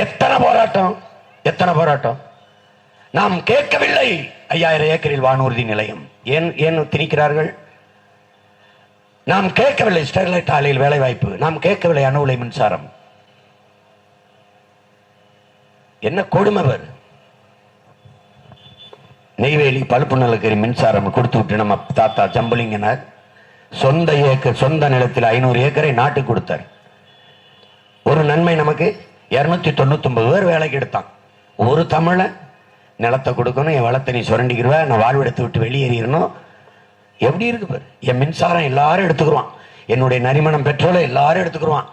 எத்தனை போராட்டம், எத்தனை போராட்டம். நாம் கேட்கவில்லை 5000 ஏக்கரில் வானூர்தி நிலையம். ஏன் திணிக்கிறார்கள்? நாம் கேட்கவில்லை ஸ்டெர்லைட் ஆலையில் வேலை வாய்ப்பு, நாம் கேட்கவில்லை அணு உலை மின்சாரம். என்ன கொடுமைவர். நெய்வேலி பழுப்பு நிலக்கரி மின்சாரம் கொடுத்து விட்டு நம்ம தாத்தா ஜம்புலிங்கனார் சொந்த நிலத்தில் 500 ஏக்கரை நாட்டுக்கு கொடுத்தார். ஒரு நன்மை நமக்கு, 299 பேர் வேலைக்கு எடுத்தான். ஒரு தமிழ நிலத்தை கொடுக்கணும், என் வளத்தை நீ சுரண்டிக்கிடுவ, நான் வாழ்விடத்தை விட்டு வெளியேறிடணும். எப்படி இருக்கு பாரு. என் மின்சாரம் எல்லாரும் எடுத்துக்கிடுவான், என்னுடைய நரிமணம் பெட்ரோலை எல்லாரும் எடுத்துக்கிடுவான்,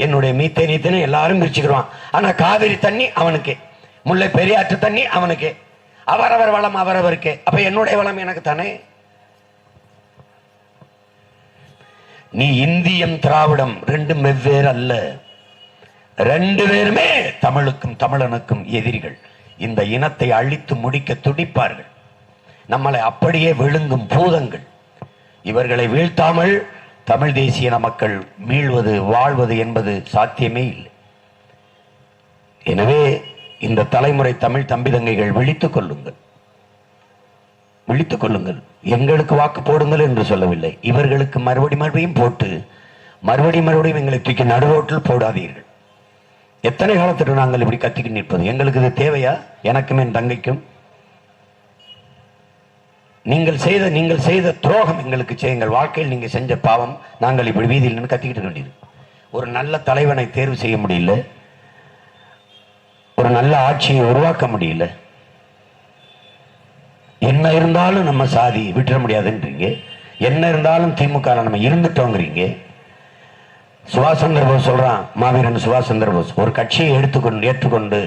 என்னுடைய மீத்தேனீத்தனை எல்லாரும் பிரிச்சுக்கிடுவான். ஆனா காவிரி தண்ணி அவனுக்கு, முல்லை பெரியாற்று தண்ணி அவனுக்கு, அவரவர் வளம் அவரவருக்கு. அப்ப என்னுடைய வளம் எனக்கு தானே. நீ இந்தியம் திராவிடம் ரெண்டும் வெவ்வேறு அல்ல, 2 பேருமே தமிழுக்கும் தமிழனுக்கும் எதிரிகள். இந்த இனத்தை அழித்து முடிக்க துடிப்பார்கள். நம்மளை அப்படியே விழுங்கும் பூதங்கள். இவர்களை வீழ்த்தாமல் தமிழ் தேசிய மக்கள் மீள்வது வாழ்வது என்பது சாத்தியமே இல்லை. எனவே இந்த தலைமுறை தமிழ் தம்பி தங்கைகள் விழித்துக் கொள்ளுங்கள், விழித்துக் கொள்ளுங்கள். எங்களுக்கு வாக்கு போடுங்கள் என்று சொல்லவில்லை, இவர்களுக்கு மறுபடியும் போட்டு மறுபடியும் எங்களை தூக்கி நடுரோட்டில் போடாதீர்கள். எத்தனை காலத்திற்கு நாங்கள் இப்படி கத்திக்கு நிற்பது? எங்களுக்கு இது தேவையா? எனக்கும் என் தங்கைக்கும் நீங்கள் செய்த துரோகம் எங்களுக்கு செய்யுங்கள். வாழ்க்கையில் நீங்க செஞ்ச பாவம், நாங்கள் இப்படி வீதியில் நின்று கத்திக்கிட்டு வேண்டியது. ஒரு நல்ல தலைவனை தேர்வு செய்ய முடியல, ஒரு நல்ல ஆட்சியை உருவாக்க முடியல. என்ன இருந்தாலும் நம்ம சாதி விட்டுற முடியாதுன்றீங்க, என்ன இருந்தாலும் திமுக நம்ம இருந்துட்டோங்கிறீங்க. சுபாஷ் சந்திர போஸ் சொல்றான், மாவீரன் சுபாஷ் சந்திர போஸ், ஒரு கட்சியை ஏற்றுக்கொண்டு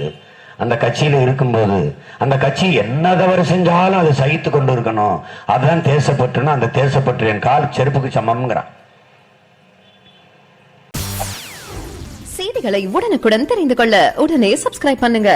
அந்த கட்சியில இருக்கும்போது அந்த கட்சி என்ன தவறு செஞ்சாலும் அதை சகித்து கொண்டு இருக்கணும். அதுதான் தேசப்பற்றுன்னு, அந்த தேசப்பற்று என் கால் செருப்புக்கு சமம்ங்கிறான். செய்திகளை உடனுக்குடன் தெரிந்து கொள்ள உடனே சப்ஸ்கிரைப் பண்ணுங்க.